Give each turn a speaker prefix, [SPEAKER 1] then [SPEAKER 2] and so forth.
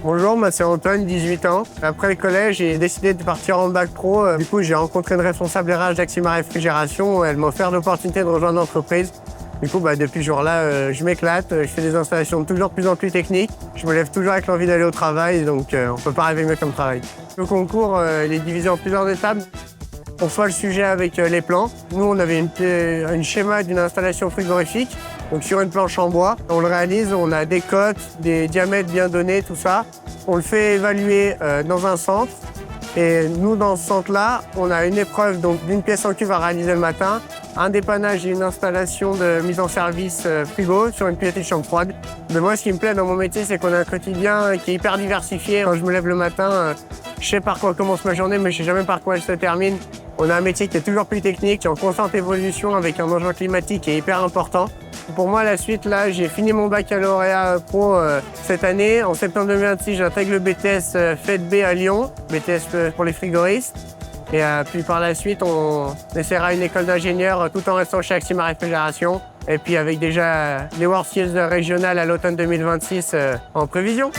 [SPEAKER 1] Bonjour, moi c'est Antoine, 18 ans. Après le collège, j'ai décidé de partir en bac pro. Du coup, j'ai rencontré une responsable RH d'Axima Réfrigération. Elle m'a offert l'opportunité de rejoindre l'entreprise. Du coup, depuis ce jour-là, je m'éclate. Je fais des installations de toujours plus en plus techniques. Je me lève toujours avec l'envie d'aller au travail, donc on peut pas rêver mieux comme travail. Le concours, il est divisé en plusieurs étapes. On fait le sujet avec les plans. Nous, on avait un schéma d'une installation frigorifique, donc sur une planche en bois. On le réalise, on a des cotes, des diamètres bien donnés, tout ça. On le fait évaluer dans un centre. Et nous, dans ce centre-là, on a une épreuve d'une pièce en cuve à réaliser le matin, un dépannage et une installation de mise en service frigo sur une pièce de chambre froide. Mais moi, ce qui me plaît dans mon métier, c'est qu'on a un quotidien qui est hyper diversifié. Quand je me lève le matin, je sais par quoi commence ma journée, mais je sais jamais par quoi elle se termine. On a un métier qui est toujours plus technique, qui est en constante évolution avec un enjeu climatique qui est hyper important. Pour moi, la suite, là, j'ai fini mon baccalauréat pro cette année. En septembre 2026, j'intègre le BTS FED-B à Lyon, BTS pour les frigoristes. Et puis par la suite, on essaiera une école d'ingénieur tout en restant chez Axima Réfrigération. Et puis avec déjà les World Skills régionales à l'automne 2026 en prévision.